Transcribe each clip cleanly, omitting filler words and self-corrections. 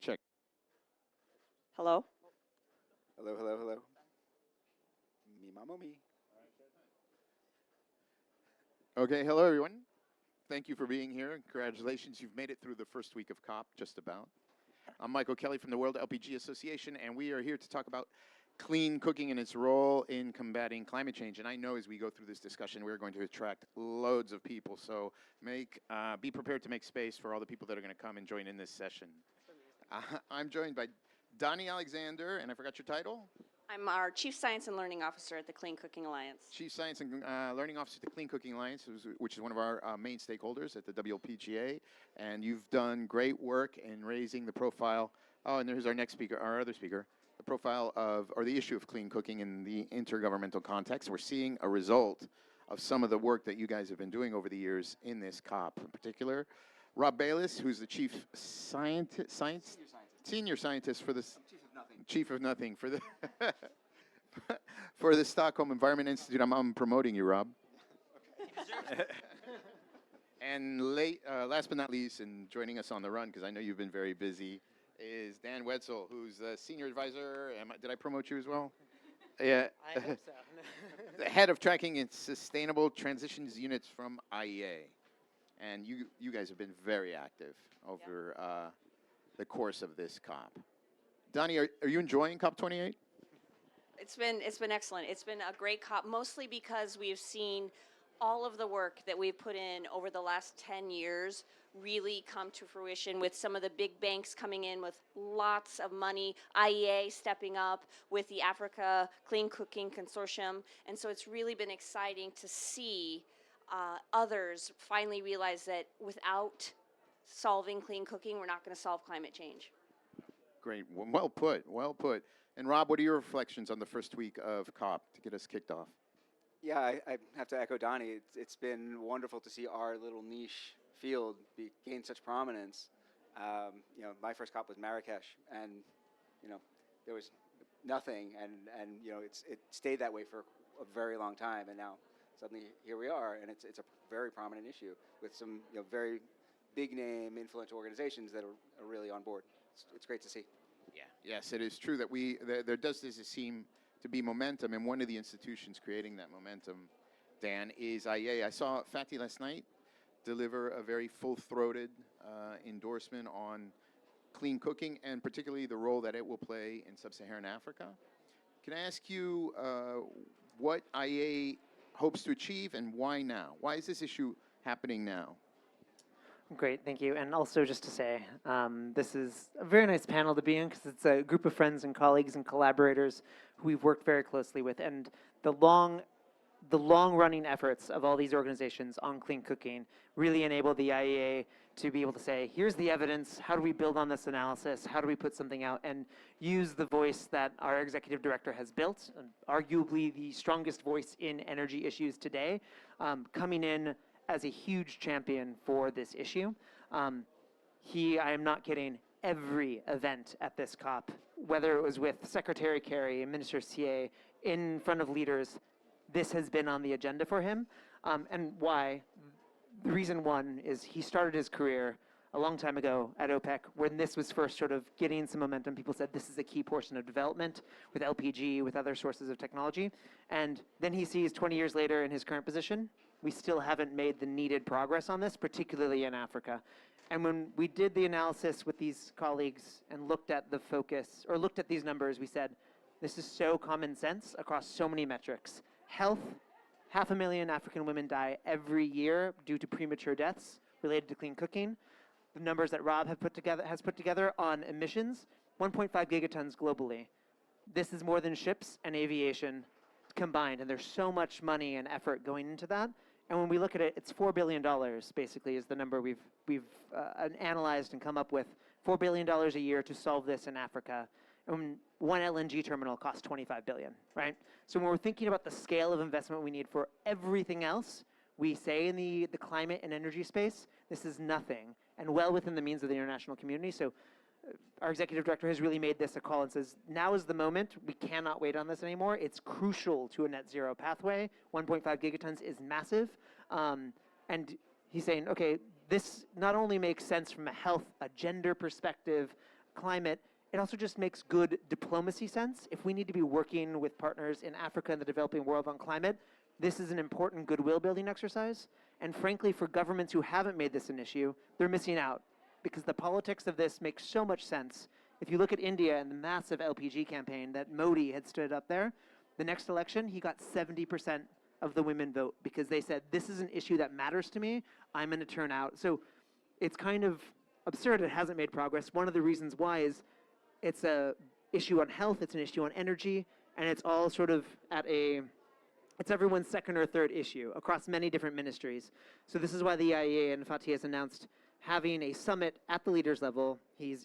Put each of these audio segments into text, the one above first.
Check. Hello? Hello, hello, hello. Me, mamo, me. Okay, hello, everyone. Thank you for being here. Congratulations, you've made it through the first week of COP, just about. I'm Michael Kelly from the World LPG Association, and we are here to talk about clean cooking and its role in combating climate change. And I know as we go through this discussion, we're going to attract loads of people. So be prepared to make space for all the people that are going to come and join in this session. I'm joined by Donnie Alexander, and I forgot your title? I'm our Chief Science and Learning Officer at the Clean Cooking Alliance. Chief Science and Learning Officer at the Clean Cooking Alliance, which is one of our main stakeholders at the WLPGA. And you've done great work in raising the profile. Oh, and there's our next speaker, our other speaker. The profile of, or the issue of clean cooking in the intergovernmental context. We're seeing a result of some of the work that you guys have been doing over the years in this COP. In particular, Rob Bayless, who's the Chief Senior Scientist for the Chief of Nothing for the for the Stockholm Environment Institute. I'm promoting you, Rob. Okay. And last but not least, and joining us on the run, because I know you've been very busy, is Dan Wetzel, who's the Senior Advisor. Did I promote you as well? Yeah. I hope so. The head of tracking and sustainable transitions units from IEA. And you guys have been very active over the course of this COP. Donnie, are you enjoying COP28? It's been excellent. It's been a great COP, mostly because we've seen all of the work that we've put in over the last 10 years really come to fruition, with some of the big banks coming in with lots of money, IEA stepping up with the Africa Clean Cooking Consortium. And so it's really been exciting to see others finally realize that without solving clean cooking, we're not going to solve climate change. Great. Well put. Well put. And Rob, what are your reflections on the first week of COP to get us kicked off? Yeah, I have to echo Donnie. It's been wonderful to see our little niche field gain such prominence. My first COP was Marrakesh, and there was nothing, and it stayed that way for a very long time, and now suddenly here we are, and it's a very prominent issue with some very big name, influential organizations that are really on board. It's great to see. Yeah. Yes, it is true that there does seem to be momentum, and one of the institutions creating that momentum, Dan, is IEA. I saw Fatih last night deliver a very full-throated endorsement on clean cooking, and particularly the role that it will play in sub-Saharan Africa. Can I ask you what IEA hopes to achieve, and why now? Why is this issue happening now? Great, thank you. And also just to say, this is a very nice panel to be in, because it's a group of friends and colleagues and collaborators who we've worked very closely with. And the long-running efforts of all these organizations on clean cooking really enable the IEA to be able to say, here's the evidence, how do we build on this analysis, how do we put something out, and use the voice that our executive director has built, arguably the strongest voice in energy issues today, coming in as a huge champion for this issue. I am not kidding, every event at this COP, whether it was with Secretary Kerry and Minister CA in front of leaders, this has been on the agenda for him. And why? The reason one is he started his career a long time ago at OPEC, when this was first sort of getting some momentum. People said this is a key portion of development with LPG, with other sources of technology. And then he sees 20 years later in his current position, we still haven't made the needed progress on this, particularly in Africa. And when we did the analysis with these colleagues and looked at the focus, or looked at these numbers, we said, this is so common sense across so many metrics. Health, 500,000 African women die every year due to premature deaths related to clean cooking. The numbers that Rob has put together on emissions, 1.5 gigatons globally. This is more than ships and aviation combined, and there's so much money and effort going into that. And when we look at it, it's $4 billion, basically, is the number we've analyzed and come up with. $4 billion a year to solve this in Africa. And one LNG terminal costs $25 billion, right? So when we're thinking about the scale of investment we need for everything else, we say in the climate and energy space, this is nothing, and well within the means of the international community. So our executive director has really made this a call and says, now is the moment. We cannot wait on this anymore. It's crucial to a net zero pathway. 1.5 gigatons is massive. And he's saying, okay, this not only makes sense from a health, a gender perspective, climate, it also just makes good diplomacy sense. If we need to be working with partners in Africa and the developing world on climate, this is an important goodwill building exercise. And frankly, for governments who haven't made this an issue, they're missing out because the politics of this makes so much sense. If you look at India and the massive LPG campaign that Modi had stood up there, the next election, he got 70% of the women vote because they said, this is an issue that matters to me, I'm gonna turn out. So it's kind of absurd it hasn't made progress. One of the reasons why is it's a issue on health, it's an issue on energy, and it's all sort of it's everyone's second or third issue across many different ministries. So this is why the IEA and Fatih has announced having a summit at the leaders level. He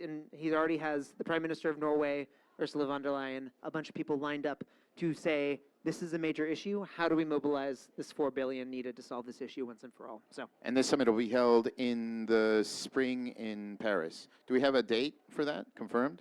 already has the Prime Minister of Norway, Ursula von der Leyen, a bunch of people lined up to say, this is a major issue. How do we mobilize this $4 billion needed to solve this issue once and for all? So. And this summit will be held in the spring in Paris. Do we have a date for that confirmed?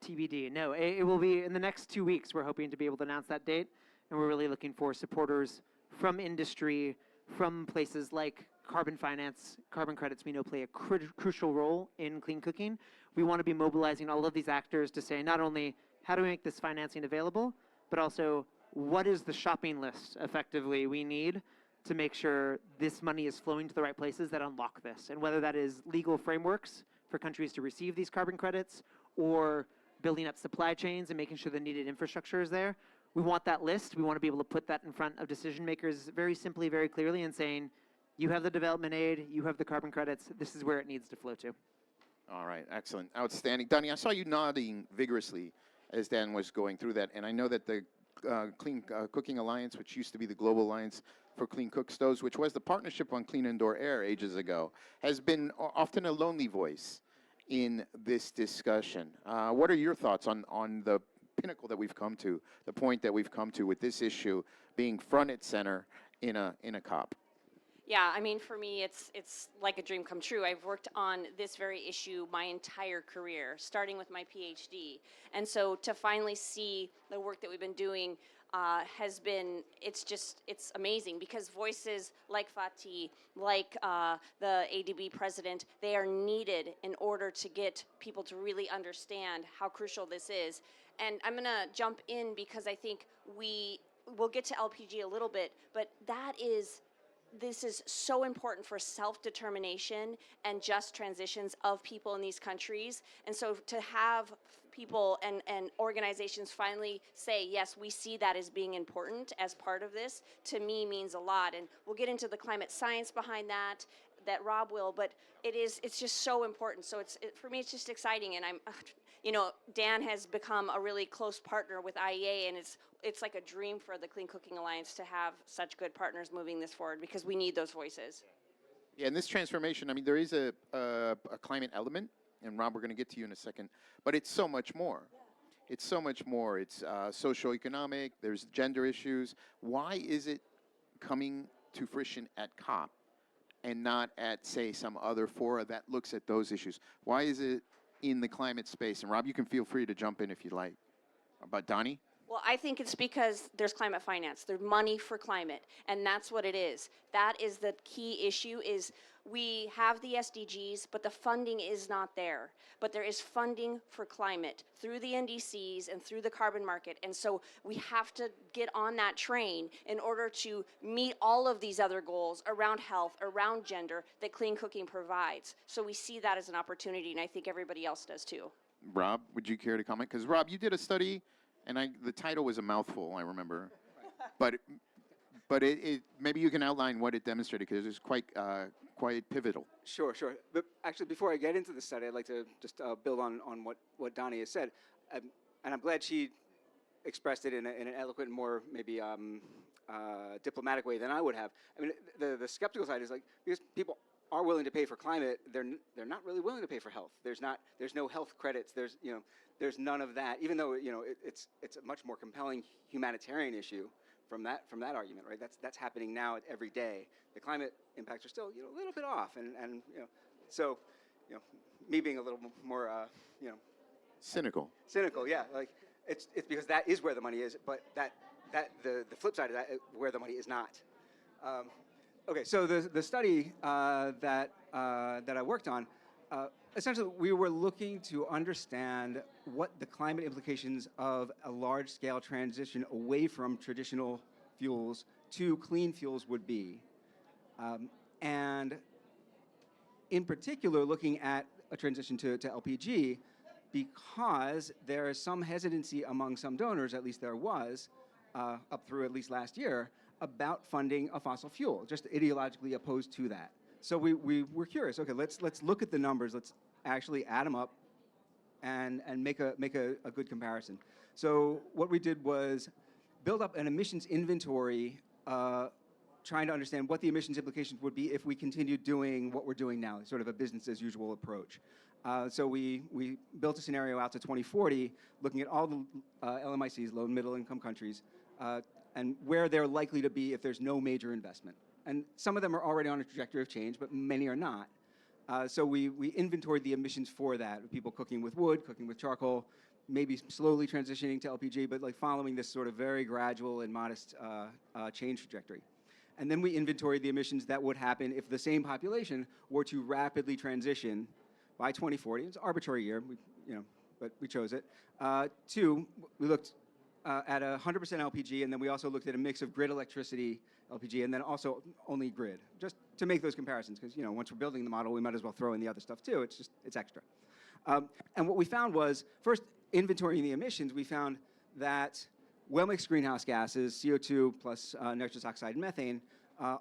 TBD. No, it will be in the next 2 weeks. We're hoping to be able to announce that date. And we're really looking for supporters from industry, from places like carbon finance. Carbon credits, we know, play a crucial role in clean cooking. We want to be mobilizing all of these actors to say not only how do we make this financing available, but also what is the shopping list, effectively, we need to make sure this money is flowing to the right places that unlock this. And whether that is legal frameworks for countries to receive these carbon credits or building up supply chains and making sure the needed infrastructure is there, we want that list. We want to be able to put that in front of decision makers very simply, very clearly, and saying, you have the development aid, you have the carbon credits, this is where it needs to flow to. All right, excellent, outstanding. Donnie, I saw you nodding vigorously as Dan was going through that, and I know that the Clean Cooking Alliance, which used to be the Global Alliance for Clean Cook Stoves, which was the partnership on clean indoor air ages ago, has been often a lonely voice in this discussion. What are your thoughts on the pinnacle that we've come to, the point that we've come to with this issue being front and center in a COP? Yeah, I mean, for me, it's like a dream come true. I've worked on this very issue my entire career, starting with my PhD. And so to finally see the work that we've been doing has been, it's amazing because voices like Fatih, like the ADB president, they are needed in order to get people to really understand how crucial this is. And I'm going to jump in because I think we'll get to LPG a little bit, but this is so important for self-determination and just transitions of people in these countries. And so to have people and organizations finally say, yes, we see that as being important as part of this, to me means a lot. And we'll get into the climate science behind that Rob will, but it's just so important. So for me, it's just exciting. And Dan has become a really close partner with IEA, and it's like a dream for the Clean Cooking Alliance to have such good partners moving this forward because we need those voices. Yeah, in this transformation, I mean, there is a climate element, and Rob, we're going to get to you in a second, but it's so much more. Yeah. It's so much more. It's socioeconomic, there's gender issues. Why is it coming to fruition at COP and not at, say, some other fora that looks at those issues? Why is it in the climate space? And Rob, you can feel free to jump in if you like. About Donnie? Well, I think it's because there's climate finance. There's money for climate, and that's what it is. That is the key issue is we have the SDGs, but the funding is not there. But there is funding for climate through the NDCs and through the carbon market. And so we have to get on that train in order to meet all of these other goals around health, around gender that clean cooking provides. So we see that as an opportunity, and I think everybody else does too. Rob, would you care to comment? Because Rob, you did a study, and the title was a mouthful, I remember. But maybe you can outline what it demonstrated, because it was quite pivotal. Sure. But actually, before I get into the study, I'd like to just build on what Donnie has said. And I'm glad she expressed it in an eloquent, more maybe diplomatic way than I would have. I mean, the skeptical side is like, because people are willing to pay for climate, they're not really willing to pay for health. There's no health credits. There's none of that. Even though it's a much more compelling humanitarian issue from that argument, right? That's happening now every day. The climate impacts are still a little bit off, and so me being a little more cynical, yeah, like it's because that is where the money is, but the flip side of that, where the money is not. Okay, so the study that I worked on Essentially, we were looking to understand what the climate implications of a large-scale transition away from traditional fuels to clean fuels would be. And in particular, looking at a transition to LPG, because there is some hesitancy among some donors, at least there was, up through at least last year, about funding a fossil fuel, just ideologically opposed to that. So we were curious, okay, let's look at the numbers, let's actually add them up and make a good comparison. So what we did was build up an emissions inventory, trying to understand what the emissions implications would be if we continued doing what we're doing now, sort of a business as usual approach. So we built a scenario out to 2040, looking at all the LMICs, low and middle income countries, and where they're likely to be if there's no major investment. And some of them are already on a trajectory of change, but many are not. So we inventoried the emissions for that, people cooking with wood, cooking with charcoal, maybe slowly transitioning to LPG, but like following this sort of very gradual and modest change trajectory. And then we inventoried the emissions that would happen if the same population were to rapidly transition by 2040. It's an arbitrary year, but we chose it. We looked at 100% LPG, and then we also looked at a mix of grid electricity, LPG, and then also only grid, just to make those comparisons, because once we're building the model, we might as well throw in the other stuff too. It's extra. And what we found was, first, inventorying the emissions, we found that well-mixed greenhouse gases, CO2 plus nitrous oxide and methane,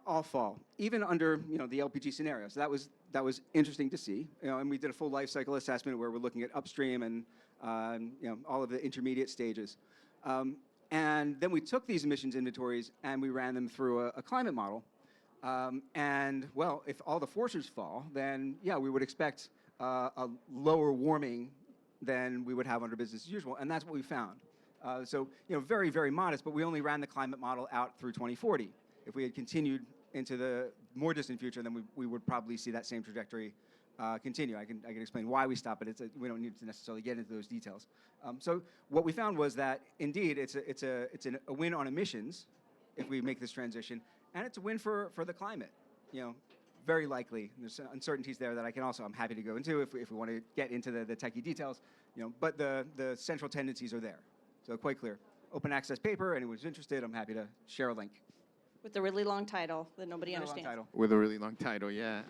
all fall, even under the LPG scenario. So that was interesting to see. And we did a full life cycle assessment where we're looking at upstream and all of the intermediate stages. And then we took these emissions inventories and we ran them through a climate model. And well, if all the forcers fall, then yeah, we would expect a lower warming than we would have under business as usual, and that's what we found. So very, very modest, but we only ran the climate model out through 2040. If we had continued into the more distant future, then we would probably see that same trajectory continue. I can explain why we stopped, but we don't need to necessarily get into those details. So what we found was that indeed it's a win on emissions if we make this transition, and it's a win for the climate. Very likely. There's uncertainties there that I'm happy to go into if we want to get into the techie details. But the central tendencies are there. So quite clear. Open access paper. Anyone who's interested, I'm happy to share a link. With a really long title that nobody understands. With a really long title, yeah.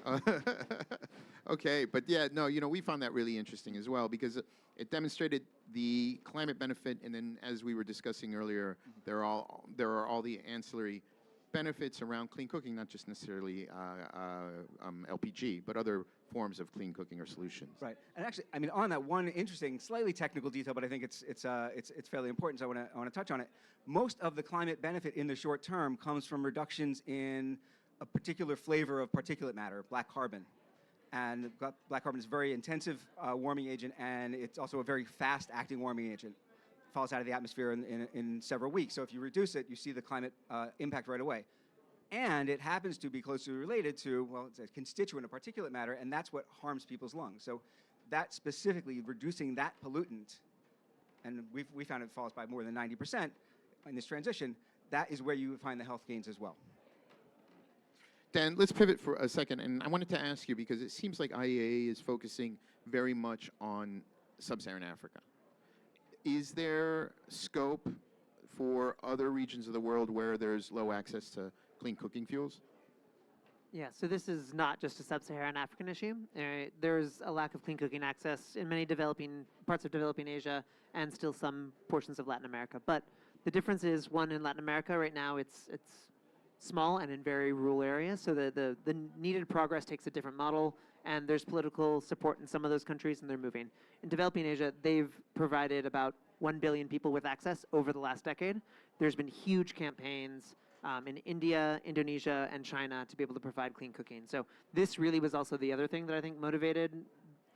Okay, but yeah, no, we found that really interesting as well because it demonstrated the climate benefit, and then as we were discussing earlier, there are all the ancillary benefits around clean cooking, not just necessarily LPG, but other forms of clean cooking or solutions. Right, and actually, on that one interesting, slightly technical detail, but I think it's fairly important, so I want to touch on it. Most of the climate benefit in the short term comes from reductions in a particular flavor of particulate matter, black carbon. And black carbon is a very intensive warming agent, and it's also a very fast-acting warming agent. It falls out of the atmosphere in several weeks. So if you reduce it, you see the climate impact right away. And it happens to be closely related to, well, it's a constituent of particulate matter, and that's what harms people's lungs. So that specifically, reducing that pollutant, and we found it falls by more than 90% in this transition, that is where you find the health gains as well. Dan, let's pivot for a second, and I wanted to ask you, because it seems like IEA is focusing very much on sub-Saharan Africa. Is there scope for other regions of the world where there's low access to clean cooking fuels? Yeah, so this is not just a sub-Saharan African issue. There's a lack of clean cooking access in many parts of developing Asia and still some portions of Latin America. But the difference is, one, in Latin America right now, it's small and in very rural areas, so the needed progress takes a different model, and there's political support in some of those countries, and they're moving. In developing Asia, they've provided about 1 billion people with access over the last decade. There's been huge campaigns in India, Indonesia, and China to be able to provide clean cooking. So this really was also the other thing that I think motivated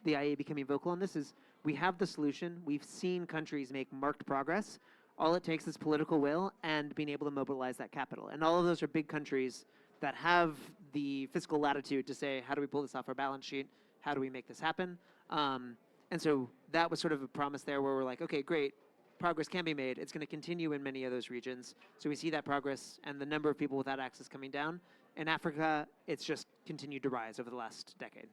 the IEA becoming vocal on this is we have the solution. We've seen countries make marked progress. All it takes is political will and being able to mobilize that capital. And all of those are big countries that have the fiscal latitude to say, how do we pull this off our balance sheet? How do we make this happen? And so that was sort of a promise there where we're like, okay, great, progress can be made. It's going to continue in many of those regions. So we see that progress and the number of people without access coming down. In Africa, it's just continued to rise over the last decade.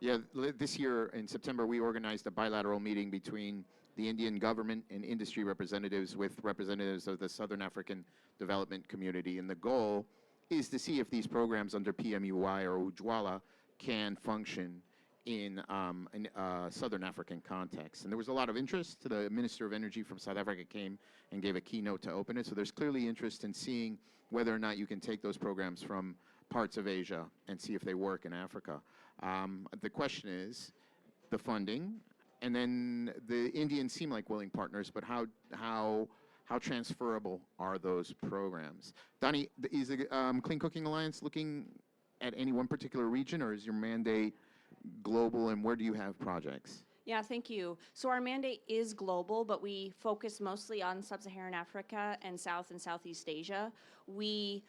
Yeah, this year in September, we organized a bilateral meeting between the Indian government and industry representatives with representatives of the Southern African Development Community. And the goal is to see if these programs under PMUY or Ujwala can function in Southern African context. And there was a lot of interest. The Minister of Energy from South Africa came and gave a keynote to open it. So there's clearly interest in seeing whether or not you can take those programs from parts of Asia and see if they work in Africa. The question is the funding, and then the Indians seem like willing partners, but how transferable are those programs? Donnie, is the Clean Cooking Alliance looking at any one particular region, or is your mandate global, and where do you have projects? Yeah, thank you. So our mandate is global, but we focus mostly on sub-Saharan Africa and South and Southeast Asia. We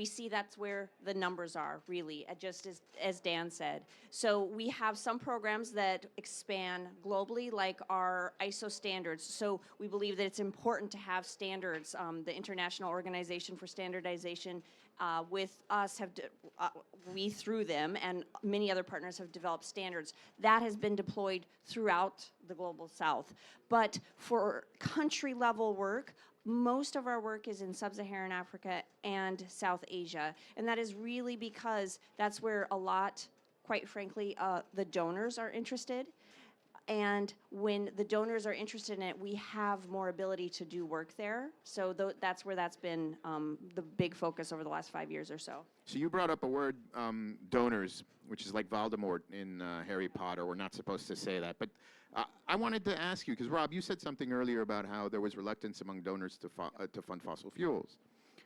see that's where the numbers are, really, just as Dan said. So we have some programs that expand globally, like our ISO standards. So we believe that it's important to have standards. The International Organization for Standardization with us, we through them, and many other partners have developed standards. That has been deployed throughout the Global South. But for country-level work, most of our work is in sub-Saharan Africa and South Asia, and that is really because that's where a lot, quite frankly, the donors are interested. And when the donors are interested in it, we have more ability to do work there. So that's where that's been the big focus over the last 5 years or so. So you brought up a word, donors, which is like Voldemort in Harry Potter. We're not supposed to say that. But I wanted to ask you, because Rob, you said something earlier about how there was reluctance among donors to fund fossil fuels.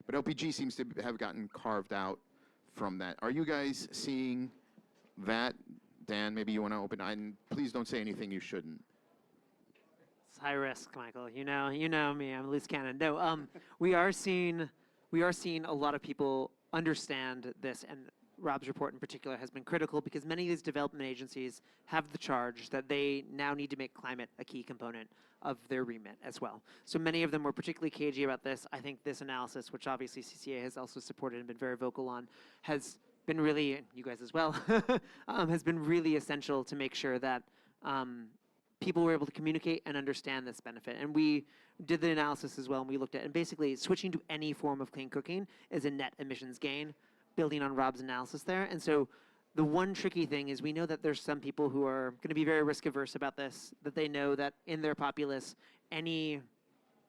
But LPG seems to have gotten carved out from that. Are you guys seeing that? Dan, maybe you want to open, and please don't say anything you shouldn't. It's high risk, Michael. You know me. I'm a loose cannon. No, we are seeing a lot of people understand this, and Rob's report in particular has been critical because many of these development agencies have the charge that they now need to make climate a key component of their remit as well. So many of them were particularly cagey about this. I think this analysis, which obviously CCA has also supported and been very vocal on, has been really, you guys as well, has been really essential to make sure that people were able to communicate and understand this benefit. And we did the analysis as well, and we looked at, and basically switching to any form of clean cooking is a net emissions gain, building on Rob's analysis there. And so the one tricky thing is we know that there's some people who are going to be very risk averse about this, that they know that in their populace, any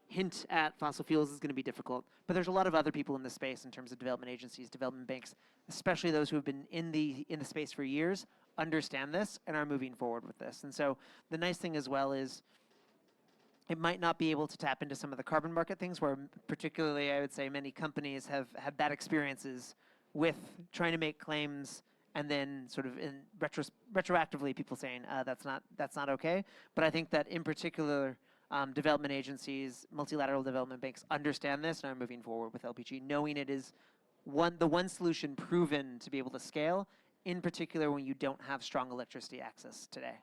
hint at fossil fuels is going to be difficult. But there's a lot of other people in the space in terms of development agencies, development banks, especially those who have been in the space for years, understand this and are moving forward with this. And so the nice thing as well is it might not be able to tap into some of the carbon market things where particularly I would say many companies have had bad experiences with trying to make claims and then sort of in retroactively people saying that's not okay. But I think that in particular development agencies, multilateral development banks understand this and are moving forward with LPG, knowing it is the one solution proven to be able to scale, in particular when you don't have strong electricity access today.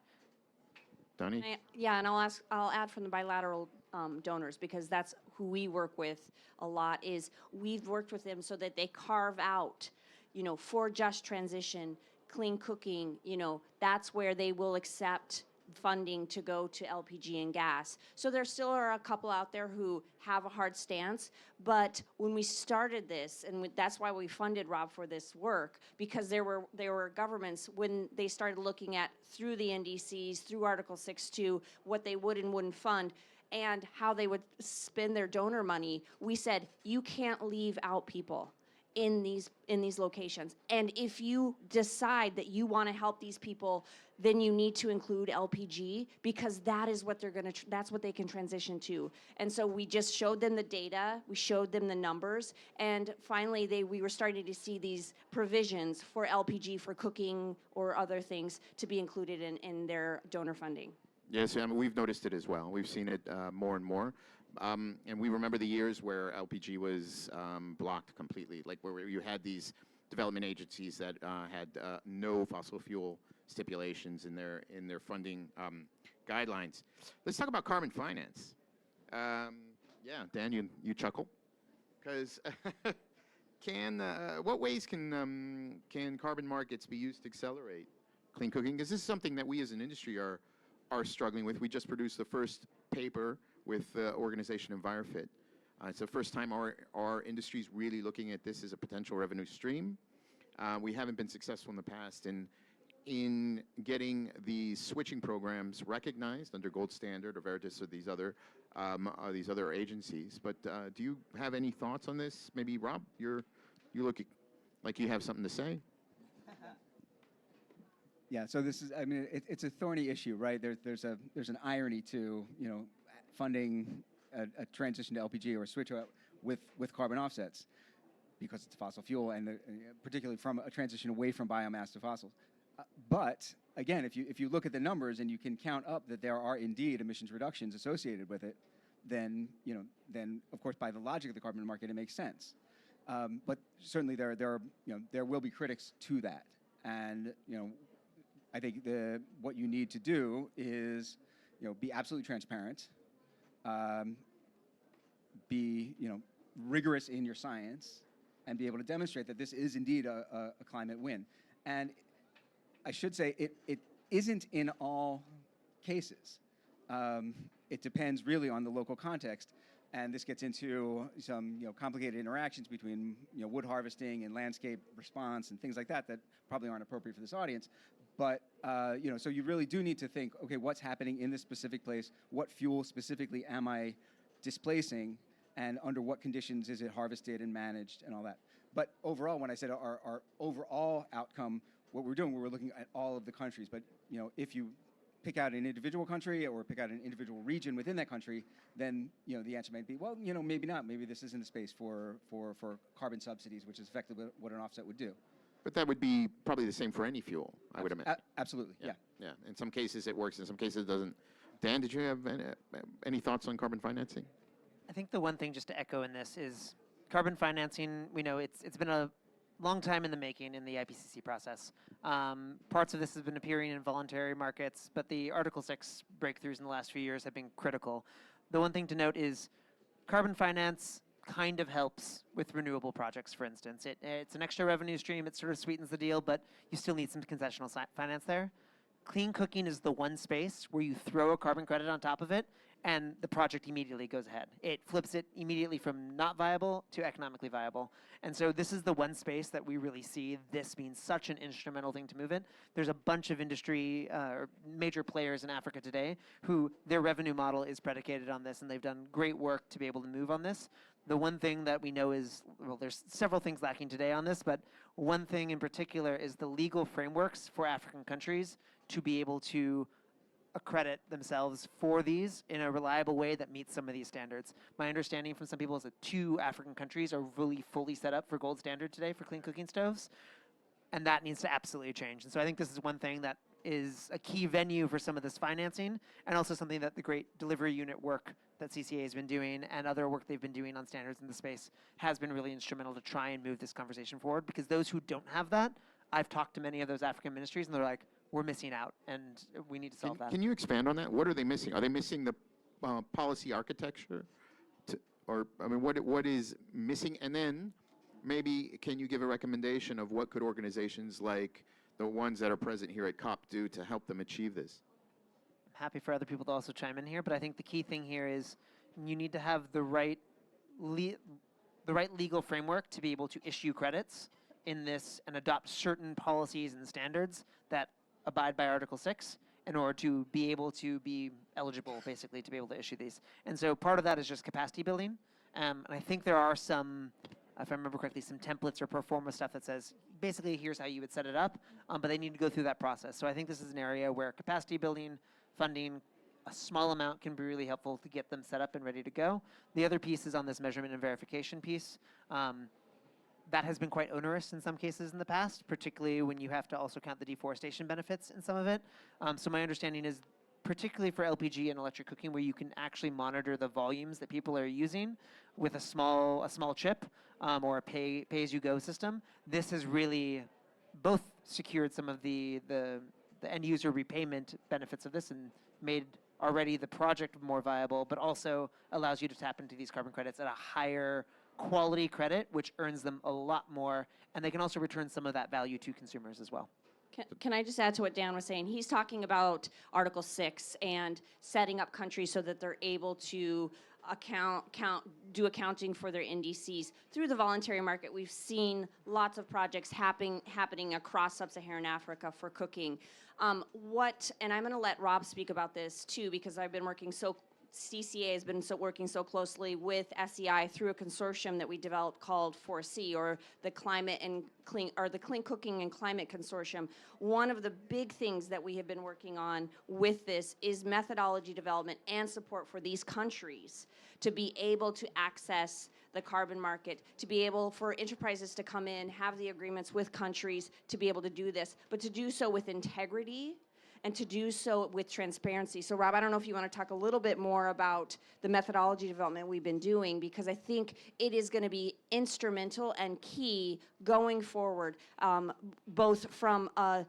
Donnie? Yeah, and I'll add from the bilateral donors, because that's who we work with a lot, is we've worked with them so that they carve out, for just transition, clean cooking, that's where they will accept funding to go to LPG and gas. So there still are a couple out there who have a hard stance, but when we started this, and that's why we funded Rob for this work, because there were governments, when they started looking at through the NDCs, through Article 6.2, what they would and wouldn't fund, and how they would spend their donor money, we said, you can't leave out people in these locations. And if you decide that you want to help these people, then you need to include LPG, because that is what that's what they can transition to. And so we just showed them the data, we showed them the numbers, and finally we were starting to see these provisions for LPG for cooking or other things to be included in their donor funding. Yes, we've noticed it as well. We've seen it more and more. And we remember the years where LPG was blocked completely, like where you had these development agencies that had no fossil fuel stipulations in their funding guidelines. Let's talk about carbon finance. Yeah, Dan, you chuckle, because what ways can carbon markets be used to accelerate clean cooking? Because this is something that we as an industry are struggling with. We just produced the first paper with the organization EnviroFit. It's the first time our industry is really looking at this as a potential revenue stream. We haven't been successful in the past in getting the switching programs recognized under Gold Standard or Veritas or these other agencies. But do you have any thoughts on this? Maybe Rob, you look like you have something to say. Yeah, so this is, I mean, it's a thorny issue, right? There's an irony to, funding a transition to LPG or a switch with carbon offsets because it's a fossil fuel, and particularly from a transition away from biomass to fossils. But again, if you look at the numbers and you can count up that there are indeed emissions reductions associated with it, then of course by the logic of the carbon market it makes sense. But certainly there will be critics to that, and I think what you need to do is be absolutely transparent, be rigorous in your science, and be able to demonstrate that this is indeed a climate win. And I should say it isn't in all cases. It depends really on the local context, and this gets into some complicated interactions between wood harvesting and landscape response and things like that that probably aren't appropriate for this audience. But so you really do need to think, okay, what's happening in this specific place? What fuel specifically am I displacing, and under what conditions is it harvested and managed and all that? But overall, when I said our overall outcome, what we're doing, we're looking at all of the countries. But if you pick out an individual country or pick out an individual region within that country, then the answer might be, well, maybe not. Maybe this isn't the space for carbon subsidies, which is effectively what an offset would do. But that would be probably the same for any fuel, I would imagine. Absolutely, yeah. Yeah, in some cases it works, in some cases it doesn't. Dan, did you have any thoughts on carbon financing? I think the one thing just to echo in this is carbon financing. We know it's been a long time in the making in the IPCC process. Parts of this have been appearing in voluntary markets, but the Article 6 breakthroughs in the last few years have been critical. The one thing to note is carbon finance kind of helps with renewable projects, for instance. It's an extra revenue stream, it sort of sweetens the deal, but you still need some concessional finance there. Clean cooking is the one space where you throw a carbon credit on top of it, and the project immediately goes ahead. It flips it immediately from not viable to economically viable. And so this is the one space that we really see this being such an instrumental thing to move it. There's a bunch of industry, major players in Africa today who their revenue model is predicated on this, and they've done great work to be able to move on this. The one thing that we know is, well, there's several things lacking today on this, but one thing in particular is the legal frameworks for African countries to be able to accredit themselves for these in a reliable way that meets some of these standards. My understanding from some people is that 2 African countries are really fully set up for gold standard today for clean cooking stoves, and that needs to absolutely change. And so I think this is one thing that is a key venue for some of this financing, and also something that the great delivery unit work that CCA has been doing and other work they've been doing on standards in the space has been really instrumental to try and move this conversation forward, because those who don't have that, I've talked to many of those African ministries, and they're like, we're missing out, and we need to solve that. Can you expand on that? What are they missing? Are they missing the policy architecture? What is missing? And then maybe can you give a recommendation of what could organizations like the ones that are present here at COP do to help them achieve this? I'm happy for other people to also chime in here, but I think the key thing here is you need to have the right legal framework to be able to issue credits in this and adopt certain policies and standards that abide by Article 6 in order to be able to be eligible, basically, to be able to issue these. And so part of that is just capacity building. And I think there are some, if I remember correctly, some templates or pro forma stuff that says, basically, here's how you would set it up, but they need to go through that process. So I think this is an area where capacity building, funding, a small amount can be really helpful to get them set up and ready to go. The other piece is on this measurement and verification piece. That has been quite onerous in some cases in the past, particularly when you have to also count the deforestation benefits in some of it. So my understanding is, particularly for LPG and electric cooking, where you can actually monitor the volumes that people are using with a small chip or a pay-as-you-go system, this has really both secured some of the end user repayment benefits of this and made already the project more viable, but also allows you to tap into these carbon credits at a higher quality credit, which earns them a lot more, and they can also return some of that value to consumers as well. Can I just add to what Dan was saying? He's talking about Article 6 and setting up countries so that they're able to do accounting for their NDCs. Through the voluntary market, we've seen lots of projects happening across sub-Saharan Africa for cooking. And I'm going to let Rob speak about this too, because I've been working CCA has been working so closely with SEI through a consortium that we developed called 4C, or the Clean Cooking and Climate Consortium. One of the big things that we have been working on with this is methodology development and support for these countries to be able to access the carbon market, to be able for enterprises to come in, have the agreements with countries to be able to do this, but to do so with integrity and to do so with transparency. So Rob, I don't know if you want to talk a little bit more about the methodology development we've been doing, because I think it is going to be instrumental and key going forward, both from a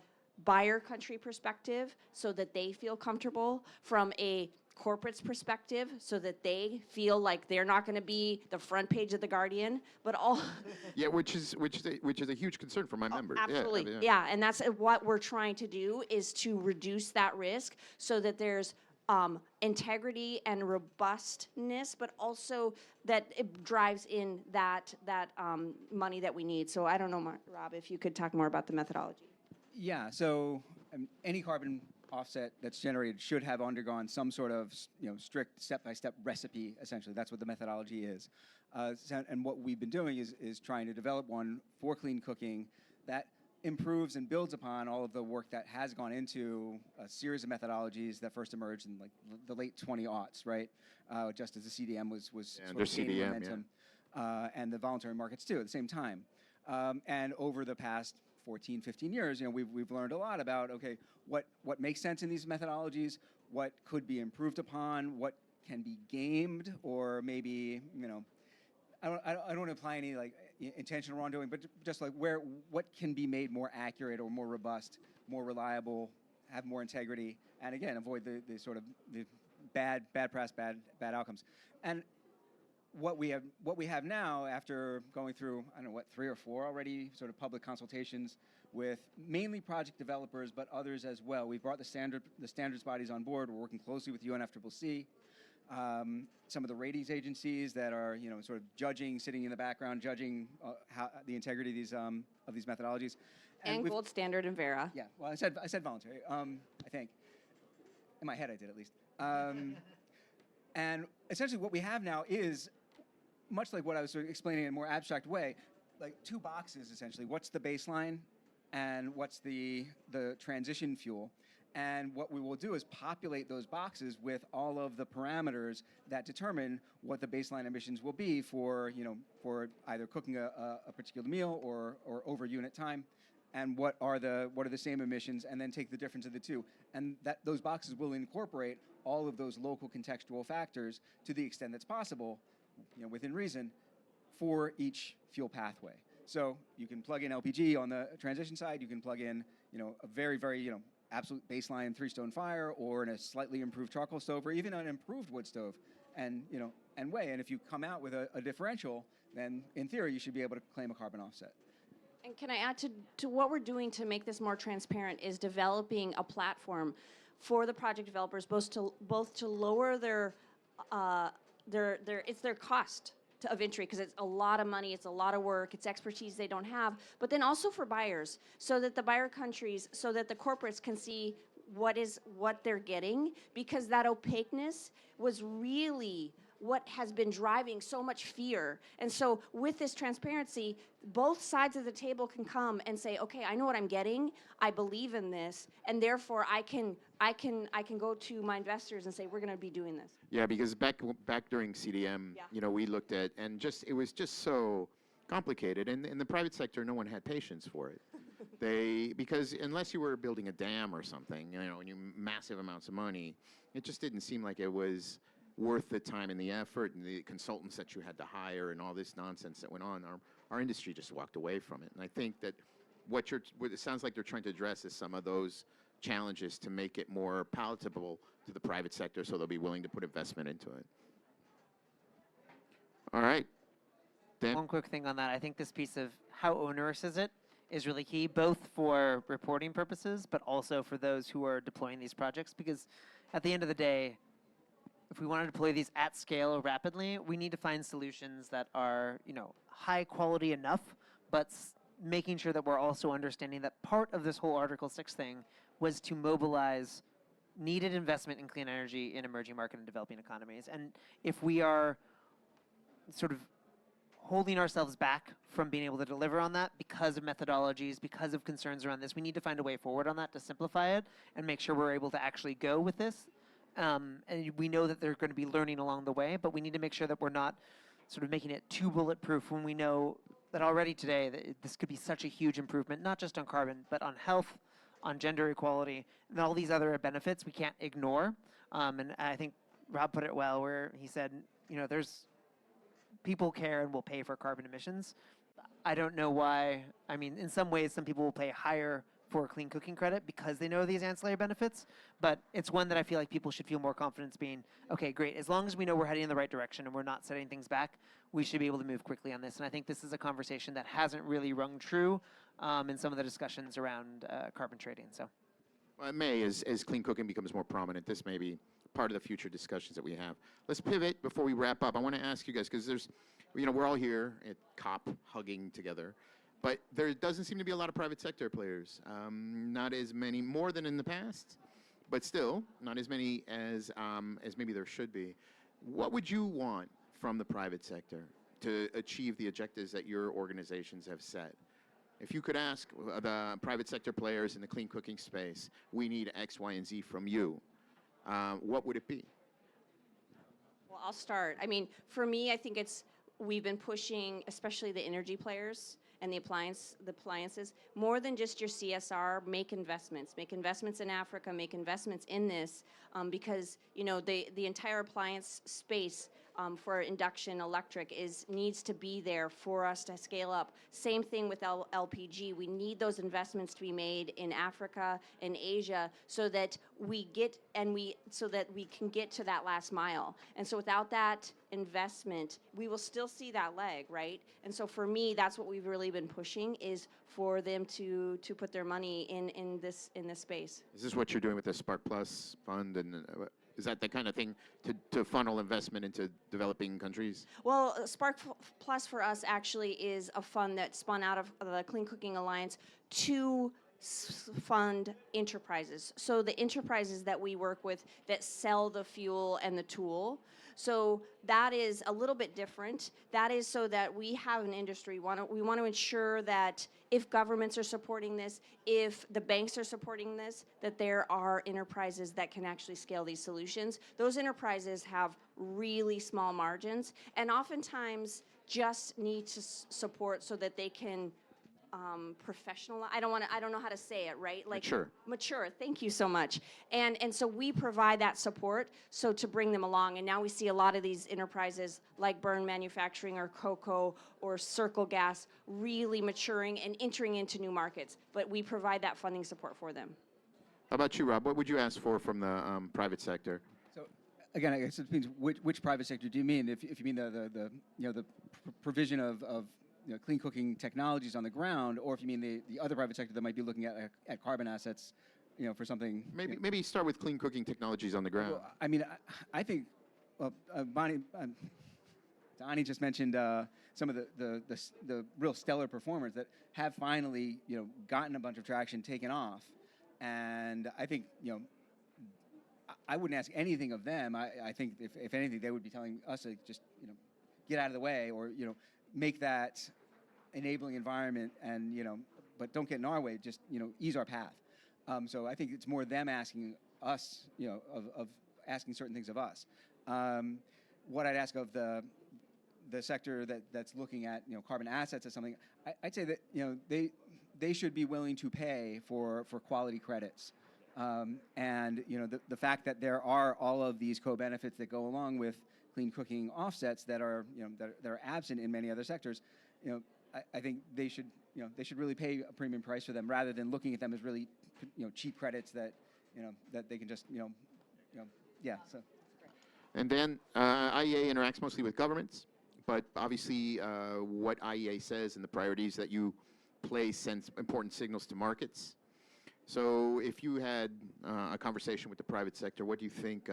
buyer country perspective so that they feel comfortable, from a corporate's perspective so that they feel like they're not going to be the front page of the Guardian, but all Yeah, which is a huge concern for my members. absolutely, Yeah, I mean, yeah, and that's what we're trying to do, is to reduce that risk so that there's integrity and robustness, but also that it drives in that money that we need. So I don't know, Rob, if you could talk more about the methodology. Yeah, so any carbon offset that's generated should have undergone some sort of strict step-by-step recipe, essentially. That's what the methodology is. And what we've been doing is trying to develop one for clean cooking that improves and builds upon all of the work that has gone into a series of methodologies that first emerged in like the late 20-aughts, right? Just as the CDM was under sort of gaining CDM, momentum, and the voluntary markets too at the same time. And over the past 14, 15 years, we've learned a lot about, okay, what makes sense in these methodologies, what could be improved upon, what can be gamed, or maybe, I don't want to apply any like intentional wrongdoing, but just like what can be made more accurate or more robust, more reliable, have more integrity, and again, avoid the sort of the bad press, bad outcomes. And what we have now, after going through, I don't know, 3 or 4 already sort of public consultations with mainly project developers, but others as well. We've brought the standards bodies on board. We're working closely with UNFCCC, some of the ratings agencies that are, sort of sitting in the background, judging how the integrity of these methodologies. And Gold Standard and Vera. Yeah, well, I said voluntary, I think. In my head, I did at least. And essentially what we have now is, much like what I was sort of explaining in a more abstract way, like 2 boxes essentially. What's the baseline and what's the transition fuel? And what we will do is populate those boxes with all of the parameters that determine what the baseline emissions will be for, for either cooking a particular meal or over unit time, and what are the same emissions, and then take the difference of the two. And those boxes will incorporate all of those local contextual factors to the extent that's possible, within reason, for each fuel pathway. So you can plug in LPG on the transition side, you can plug in, a very, very, absolute baseline 3-stone fire, or in a slightly improved charcoal stove, or even an improved wood stove, and, and weigh. And if you come out with a differential, then in theory, you should be able to claim a carbon offset. And can I add to what we're doing to make this more transparent is developing a platform for the project developers, both to lower their cost of entry, because it's a lot of money, it's a lot of work, it's expertise they don't have, but then also for buyers, so that the buyer countries, so that the corporates can see what they're getting, because that opaqueness was really what has been driving so much fear. And so with this transparency, both sides of the table can come and say, okay, I know what I'm getting, I believe in this, and therefore I can go to my investors and say, we're going to be doing this. Yeah, because back during CDM, Yeah. we looked at, and it was just so complicated, and in the private sector, no one had patience for it. Because unless you were building a dam or something, and you massive amounts of money, it just didn't seem like it was worth the time and the effort and the consultants that you had to hire and all this nonsense that went on. Our industry just walked away from it. And I think that what it sounds like they're trying to address is some of those challenges to make it more palatable to the private sector, so they'll be willing to put investment into it. All right. Dan? One quick thing on that. I think this piece of how onerous is it is really key, both for reporting purposes, but also for those who are deploying these projects. Because at the end of the day, if we want to deploy these at scale rapidly, we need to find solutions that are, high quality enough, but making sure that we're also understanding that part of this whole Article 6 thing was to mobilize needed investment in clean energy in emerging market and developing economies. And if we are sort of holding ourselves back from being able to deliver on that because of methodologies, because of concerns around this, we need to find a way forward on that to simplify it and make sure we're able to actually go with this. And we know that they're going to be learning along the way, but we need to make sure that we're not sort of making it too bulletproof when we know that already today that this could be such a huge improvement, not just on carbon, but on health, on gender equality, and all these other benefits we can't ignore. And I think Rob put it well where he said, there's people care and will pay for carbon emissions. I don't know why. I mean, in some ways, some people will pay higher for a clean cooking credit because they know these ancillary benefits, but it's one that I feel like people should feel more confidence being, okay, great, as long as we know we're heading in the right direction and we're not setting things back, we should be able to move quickly on this. And I think this is a conversation that hasn't really rung true in some of the discussions around carbon trading. So, Well, it may, as clean cooking becomes more prominent, this may be part of the future discussions that we have. Let's pivot before we wrap up. I want to ask you guys, because there's, we're all here at COP hugging together, but there doesn't seem to be a lot of private sector players. Not as many, more than in the past, but still not as many as maybe there should be. What would you want from the private sector to achieve the objectives that your organizations have set? If you could ask the private sector players in the clean cooking space, we need X, Y, and Z from you, what would it be? Well, I'll start. I mean, for me, I think we've been pushing, especially the energy players and the appliances, more than just your CSR, make investments in Africa, make investments in this, because, the entire appliance space for induction electric needs to be there for us to scale up. Same thing with LPG. We need those investments to be made in Africa and Asia so that we can get to that last mile. And so without that investment, we will still see that lag, right? And so for me, that's what we've really been pushing, is for them to put their money in this space. Is this what you're doing with the Spark Plus fund, and is that the kind of thing to funnel investment into developing countries? Well, Spark Plus for us actually is a fund that spun out of the Clean Cooking Alliance to fund enterprises. So the enterprises that we work with that sell the fuel and the tool. So that is a little bit different. That is so that we have an industry. We want to ensure that if governments are supporting this, if the banks are supporting this, that there are enterprises that can actually scale these solutions. Those enterprises have really small margins and oftentimes just need to support so that they can professional. I don't know how to say it, right? Like mature. Thank you so much. And so we provide that support so to bring them along. And now we see a lot of these enterprises like Burn Manufacturing or Cocoa or Circle Gas really maturing and entering into new markets. But we provide that funding support for them. How about you, Rob? What would you ask for from the private sector? So, again, I guess it means which private sector do you mean? If you mean the provision of clean cooking technologies on the ground, or if you mean the other private sector that might be looking at carbon assets, for something. Maybe start with clean cooking technologies on the ground. Well, I mean, I think Donnie just mentioned some of the real stellar performers that have finally gotten a bunch of traction, taken off, and I think I wouldn't ask anything of them. I think if anything, they would be telling us to just get out of the way, or make that enabling environment, and but don't get in our way. Just ease our path. So I think it's more them asking us, of asking certain things of us. What I'd ask of the sector that's looking at carbon assets as something, I'd say that they should be willing to pay for quality credits. And the fact that there are all of these co-benefits that go along with clean cooking offsets that are that are absent in many other sectors, I think they should really pay a premium price for them rather than looking at them as really cheap credits that that they can just yeah. So. And then IEA interacts mostly with governments, but obviously what IEA says and the priorities that you play sends important signals to markets. So if you had a conversation with the private sector, what do you think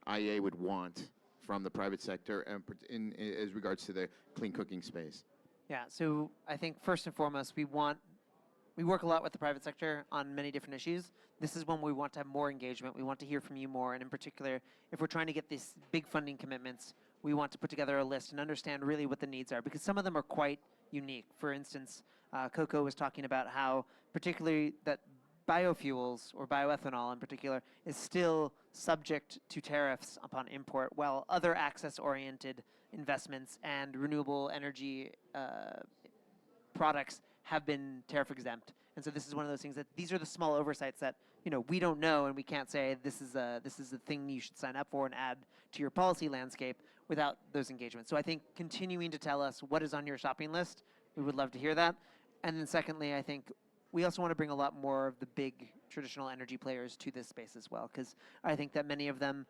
IEA would want from the private sector as regards to the clean cooking space? Yeah, so I think first and foremost, we work a lot with the private sector on many different issues. This is one we want to have more engagement. We want to hear from you more. And in particular, if we're trying to get these big funding commitments, we want to put together a list and understand really what the needs are, because some of them are quite unique. For instance, Coco was talking about how particularly that biofuels, or bioethanol in particular, is still subject to tariffs upon import, while other access-oriented investments and renewable energy products have been tariff exempt. And so this is one of those things that these are the small oversights that we don't know, and we can't say this is a thing you should sign up for and add to your policy landscape without those engagements. So I think continuing to tell us what is on your shopping list, we would love to hear that. And then secondly, I think we also want to bring a lot more of the big traditional energy players to this space as well, because I think that many of them,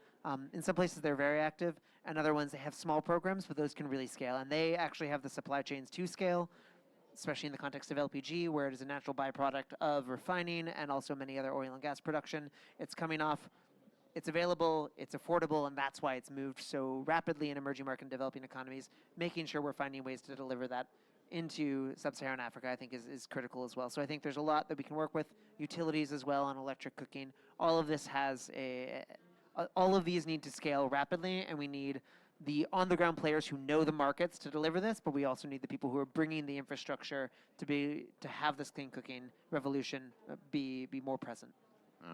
in some places they're very active, and other ones they have small programs, but those can really scale. And they actually have the supply chains to scale, especially in the context of LPG, where it is a natural byproduct of refining and also many other oil and gas production. It's coming off, it's available, it's affordable, and that's why it's moved so rapidly in emerging market and developing economies. Making sure we're finding ways to deliver that into sub-Saharan Africa, I think, is critical as well. So I think there's a lot that we can work with, utilities as well, on electric cooking. All of this has all of these need to scale rapidly, and we need the on-the-ground players who know the markets to deliver this, but we also need the people who are bringing the infrastructure to have this clean cooking revolution be more present.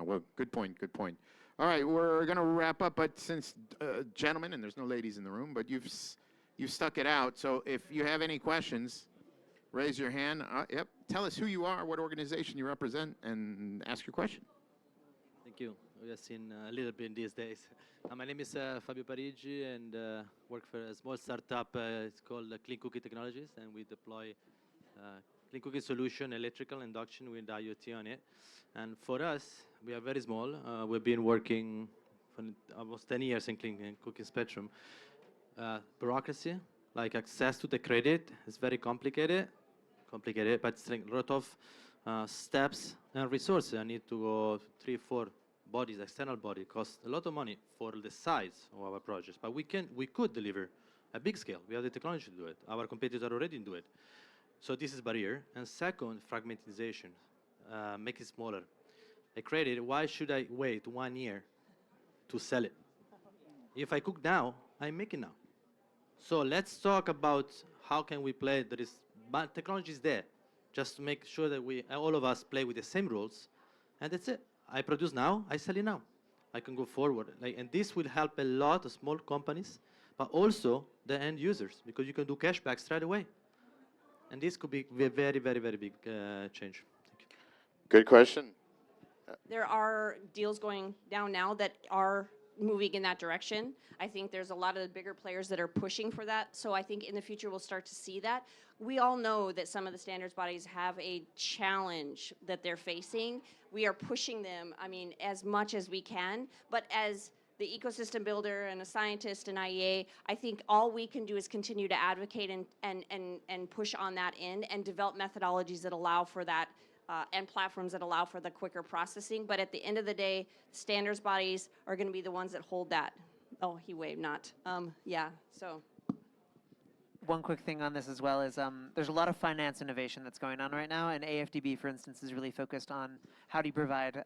Well, good point, good point. All right, we're going to wrap up, but since, gentlemen, and there's no ladies in the room, but you've stuck it out, so if you have any questions, raise your hand. Yep, tell us who you are, what organization you represent, and ask your question. Thank you. We have seen a little bit these days. My name is Fabio Parigi, and work for a small startup. It's called Clean Cookie Technologies, and we deploy clean cookie solution, electrical induction with IoT on it. And for us, we are very small. We've been working for almost 10 years in clean cooking spectrum. Bureaucracy, like access to the credit, is very complicated, but it's like a lot of steps and resources. I need to go 3-4 bodies, external body, costs a lot of money for the size of our projects. But we could deliver a big scale. We have the technology to do it. Our competitors already do it. So this is barrier. And second, fragmentization, make it smaller. A credit, why should I wait 1 year to sell it? If I cook now, I make it now. So let's talk about how can we play. But technology is there, just to make sure that all of us play with the same rules, and that's it. I produce now, I sell it now. I can go forward, and this will help a lot of small companies, but also the end users, because you can do cashback straight away, and this could be a very, very, very big change. Thank you. Good question. There are deals going down now that are moving in that direction. I think there's a lot of the bigger players that are pushing for that. So I think in the future we'll start to see that. We all know that some of the standards bodies have a challenge that they're facing. We are pushing them, as much as we can. But as the ecosystem builder and a scientist in IEA, I think all we can do is continue to advocate and push on that end and develop methodologies that allow for that and platforms that allow for the quicker processing. But at the end of the day, standards bodies are going to be the ones that hold that. Oh, he waved, not. Yeah, so. One quick thing on this as well is there's a lot of finance innovation that's going on right now, and AFDB, for instance, is really focused on how do you provide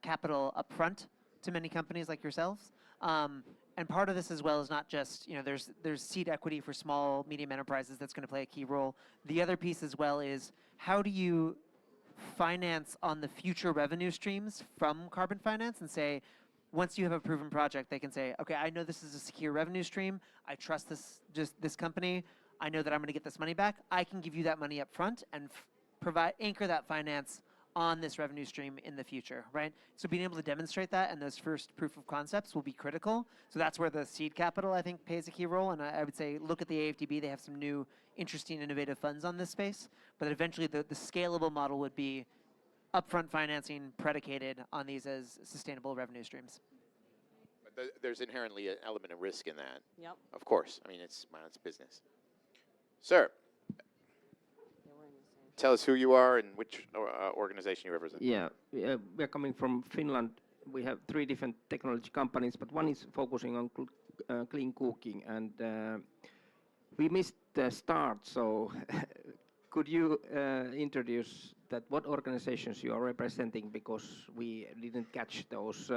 capital upfront to many companies like yourselves. And part of this as well is not just, there's seed equity for small, medium enterprises that's going to play a key role. The other piece as well is how do you finance on the future revenue streams from carbon finance, and say, once you have a proven project, they can say, okay, I know this is a secure revenue stream. I trust this company. I know that I'm going to get this money back. I can give you that money up front and anchor that finance on this revenue stream in the future, right? So being able to demonstrate that and those first proof of concepts will be critical. So that's where the seed capital, I think, plays a key role. And I would say look at the AFDB. They have some new, interesting, innovative funds on this space. But eventually the scalable model would be upfront financing predicated on these as sustainable revenue streams. But there's inherently an element of risk in that. Yep. Of course. It's business. Sir. tell us who you are and which organization you represent. Yeah, we are coming from Finland. We have 3 different technology companies, but one is focusing on clean cooking, and we missed the start. So, could you introduce that? What organizations you are representing? Because we didn't catch those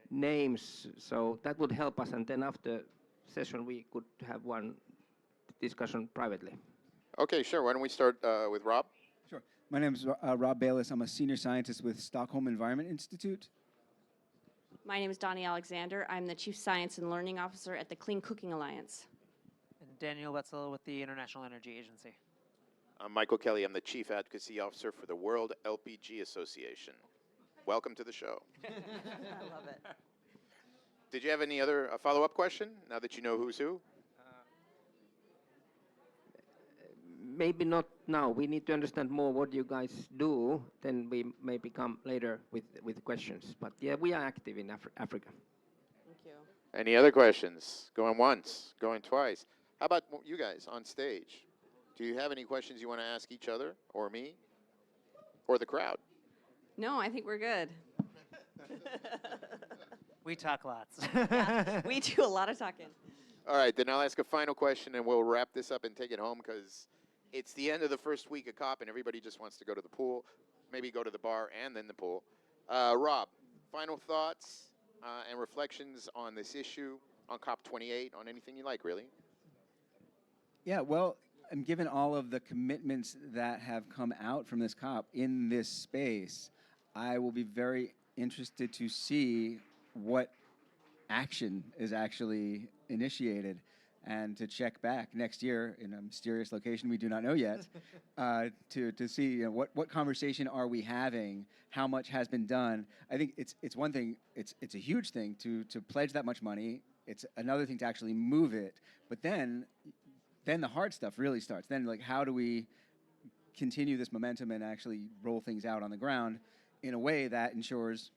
names, so that would help us. And then after session, we could have one discussion privately. Okay, sure. Why don't we start with Rob? Sure. My name is Rob Bayless. I'm a senior scientist with Stockholm Environment Institute. My name is Donnie Alexander. I'm the Chief Science and Learning Officer at the Clean Cooking Alliance. And Daniel Wetzel with the International Energy Agency. I'm Michael Kelly. I'm the Chief Advocacy Officer for the World LPG Association. Welcome to the show. I love it. Did you have any other follow-up question now that you know who's who? Maybe not now. We need to understand more what you guys do. Then we maybe come later with questions. But yeah, we are active in Africa. Thank you. Any other questions? Going once, going twice. How about you guys on stage? Do you have any questions you want to ask each other or me or the crowd? No, I think we're good. We talk lots. Yeah, we do a lot of talking. All right, then I'll ask a final question and we'll wrap this up and take it home because it's the end of the first week of COP and everybody just wants to go to the pool, maybe go to the bar and then the pool. Rob, final thoughts and reflections on this issue, on COP28, on anything you like, really? Yeah, well, and given all of the commitments that have come out from this COP in this space, I will be very interested to see what action is actually initiated and to check back next year in a mysterious location we do not know yet to see what conversation are we having, how much has been done. I think it's one thing, it's a huge thing to pledge that much money. It's another thing to actually move it, but then the hard stuff really starts. Then, like, how do we continue this momentum and actually roll things out on the ground in a way that ensures,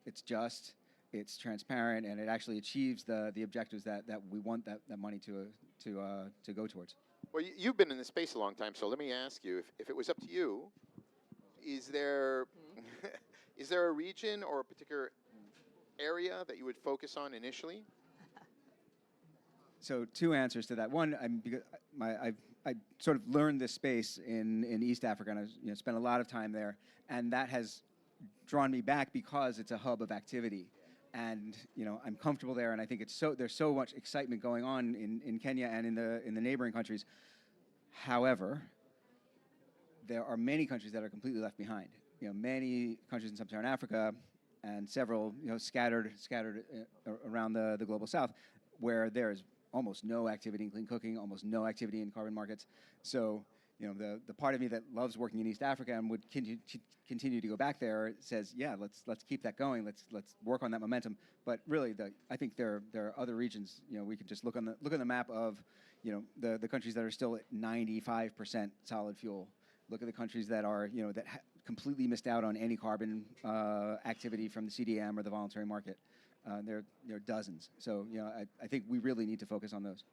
it's just, it's transparent, and it actually achieves the objectives that we want that money to go towards. Well, you've been in this space a long time, so let me ask you, if it was up to you, is there is there a region or a particular area that you would focus on initially? So 2 answers to that. One, because I sort of learned this space in East Africa, and I spent a lot of time there, and that has drawn me back because it's a hub of activity. And I'm comfortable there, and I think there's so much excitement going on in Kenya and in the neighboring countries. However, there are many countries that are completely left behind. Many countries in sub-Saharan Africa and several scattered around the global south, where there's almost no activity in clean cooking, almost no activity in carbon markets. So the part of me that loves working in East Africa and would continue to go back there says, yeah, let's keep that going. Let's work on that momentum. But really, I think there are other regions. We can just look on the map of the countries that are still at 95% solid fuel. Look at the countries that are that completely missed out on any carbon activity from the CDM or the voluntary market. There are dozens. So I think we really need to focus on those.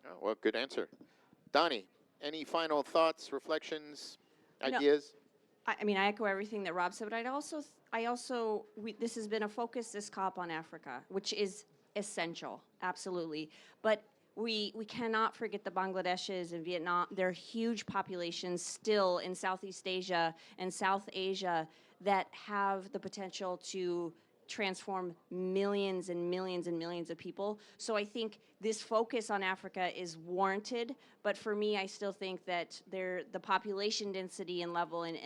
Oh, well, good answer. Donnie, any final thoughts, reflections, ideas? I mean, I echo everything that Rob said, but this has been a focus, this COP, on Africa, which is essential, absolutely. But we cannot forget the Bangladeshis and Vietnam. There are huge populations still in Southeast Asia and South Asia that have the potential to transform millions and millions and millions of people. So I think this focus on Africa is warranted, but for me, I still think that the population density and level in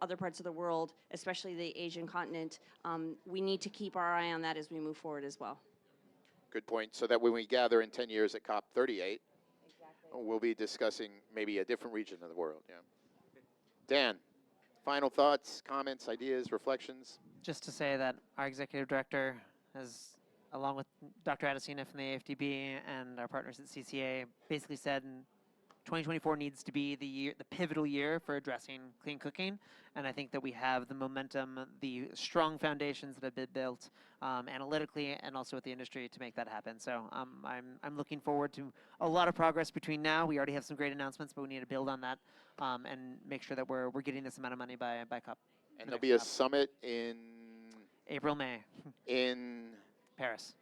other parts of the world, especially the Asian continent, we need to keep our eye on that as we move forward as well. Good point. So that when we gather in 10 years at COP28, we'll be discussing maybe a different region of the world. Yeah. Dan, final thoughts, comments, ideas, reflections? Just to say that our executive director has, along with Dr. Adesina from the AFDB and our partners at CCA, basically said in 2024 needs to be the year, the pivotal year for addressing clean cooking, and I think that we have the momentum, the strong foundations that have been built analytically and also with the industry to make that happen. So I'm looking forward to a lot of progress between now. We already have some great announcements, but we need to build on that and make sure that we're getting this amount of money by COP. And there'll be a summit in April, May in Paris.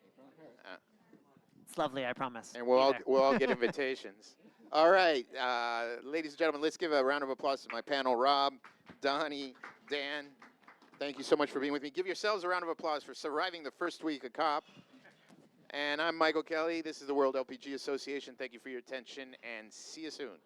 It's lovely, I promise. and Be we'll there. all get invitations. All right, ladies and gentlemen, let's give a round of applause to my panel, Rob, Donnie, Dan. Thank you so much for being with me. Give yourselves a round of applause for surviving the first week of COP. And I'm Michael Kelly. This is the World LPG Association. Thank you for your attention, and see you soon.